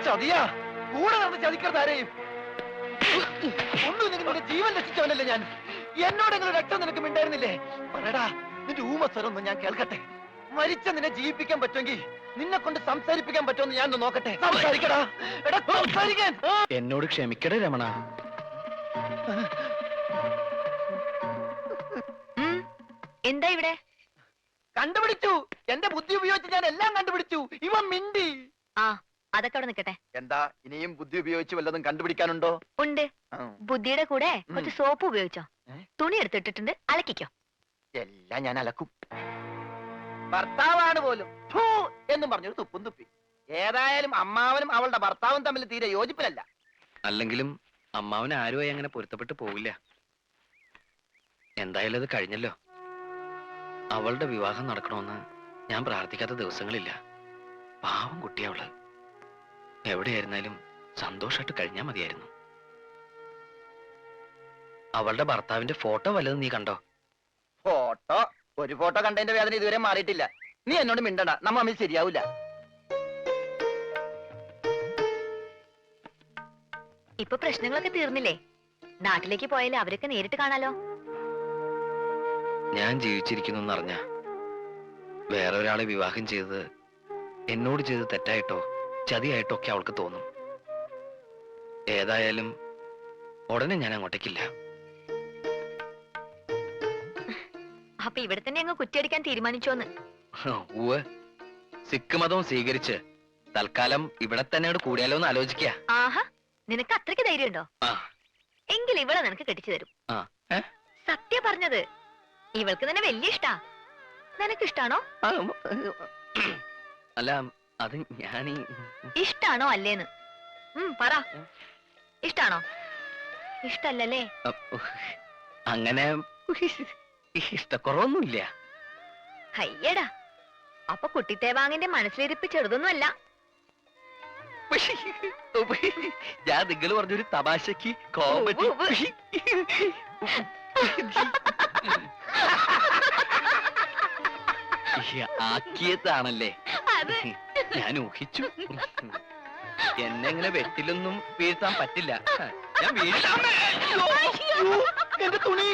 ചതിയാ, കൂടെ നടന്ന് ചതിക്കരുത് ആരെയും. ഒന്നും നിന്റെ ജീവൻ രക്ഷിച്ചവനല്ലേ ഞാൻ. എന്നോടെങ്കിലും രക്തം നിനക്ക് മിണ്ടായിരുന്നില്ലേ? പറയടാ, നിന്റെ ഊമസ്വരൊന്നും ഞാൻ കേൾക്കട്ടെ. മരിച്ച നിന്നെ ജീവിപ്പിക്കാൻ പറ്റുമെങ്കിൽ നിന്നെ കൊണ്ട് സംസാരിപ്പിക്കാൻ പറ്റുമെന്ന് ഞാൻ നോക്കട്ടെ. സംസാരിക്കടാ, എടാ സംസാരിക്കാൻ. എന്നോട് ക്ഷമിക്കടേ രമണ. എന്താ ഇവിടെ? കണ്ടുപിടിച്ചു. എന്റെ ബുദ്ധി ഉപയോഗിച്ച് ഞാൻ എല്ലാം കണ്ടുപിടിച്ചു. ഇവൻ മിണ്ടി. ആ, അതൊക്കെ അവിടെ നിൽക്കട്ടെ. എന്താ ഇനിയും ബുദ്ധി ഉപയോഗിച്ച് വല്ലതും കണ്ടുപിടിക്കാനുണ്ടോ? ഉണ്ട്. ബുദ്ധിയുടെ കൂടെ കുറച്ച് സോപ്പ് ഉപയോഗിച്ചോ. തുണി എടുത്തിട്ടിട്ടുണ്ട്, അലക്കിക്കോ. എല്ലാം ഞാൻ അലക്കും. ഭർത്താവാണ് പോലും ഫൂ എന്നും പറഞ്ഞൊരു തുപ്പും തുപ്പി. ഏതായാലും അമ്മാവനും അവളുടെ ഭർത്താവും തമ്മിൽ തീരെ യോജിപ്പിലല്ല. അല്ലെങ്കിലും അമ്മാവന് ആരുമായി അങ്ങനെ പൊരുത്തപ്പെട്ട് പോവില്ല. എന്തായാലും അത് കഴിഞ്ഞല്ലോ. അവളുടെ വിവാഹം നടക്കണമെന്ന് ഞാൻ പ്രാർത്ഥിക്കാത്ത ദിവസങ്ങളില്ല. പാവം കുട്ടിയവള്. എവിടെയായിരുന്നാലും സന്തോഷമായിട്ട് കഴിഞ്ഞാൽ മതിയായിരുന്നു. അവളുടെ ഭർത്താവിന്റെ ഫോട്ടോ വല്ലതും നീ കണ്ടോ? ഫോട്ടോ? ഒരു ഫോട്ടോ കണ്ടതിന്റെ വേദന ഇതുവരെ മാറിയിട്ടില്ല. നീ എന്നോട് മിണ്ടണ്ട, നമ്മ തമ്മിൽ ശരിയാവൂല. ഇപ്പൊ പ്രശ്നങ്ങളൊക്കെ തീർന്നില്ലേ? നാട്ടിലേക്ക് പോയാലേ അവരൊക്കെ നേരിട്ട് കാണാലോ. ഞാൻ ജീവിച്ചിരിക്കുന്നു എന്നറിഞ്ഞ വേറെ ഒരാളെ വിവാഹം ചെയ്തത് എന്നോട് ചെയ്ത് തെറ്റായിട്ടോ ചതിയായിട്ടോ ഒക്കെ അവൾക്ക് തോന്നും. ഏതായാലും ഉടനെ ഞാൻ അങ്ങോട്ടേക്കില്ല. അപ്പൊ ഇവിടെ തന്നെ അങ്ങ് കുറ്റിയടിക്കാൻ തീരുമാനിച്ചോന്ന്? ഊവ്, സിഖ് മതവും സ്വീകരിച്ച് തൽക്കാലം ഇവിടെ തന്നെ കൂടിയാലോ എന്ന് ആലോചിക്കുക. ആഹാ, നിനക്ക് അത്രയ്ക്ക് ധൈര്യമുണ്ടോ? എങ്കിൽ ഇവളെ നിനക്ക് കെട്ടിച്ചു തരും. സത്യം പറഞ്ഞത്. ഇവൾക്ക് തന്നെ വലിയ ഇഷ്ടാ. നിനക്ക് ഇഷ്ടാണോ? അല്ല, അത് ഞാനീ ഇഷ്ടാണോ അല്ലേന്ന് പറ. ഇഷ്ടാണോ? ഇഷ്ടല്ലേ? അങ്ങനെ ഇഷ്ടക്കുറവൊന്നുമില്ല. അയ്യടാ, അപ്പൊ കുട്ടിത്തേവാങ്ങിന്റെ മനസ്സിലിരിപ്പ് ചെറുതൊന്നുമല്ല. ഞാൻ നിങ്ങൾ പറഞ്ഞൊരു തമാശക്ക് കോമഡി ആക്കിയതാണല്ലേ ഞാൻ ഊഹിച്ചു. എന്നെങ്ങനെ വെട്ടിലൊന്നും വീഴ്ത്താൻ പറ്റില്ല. ഞാൻ വീഴ്ത്താൻ എന്റെ തുണി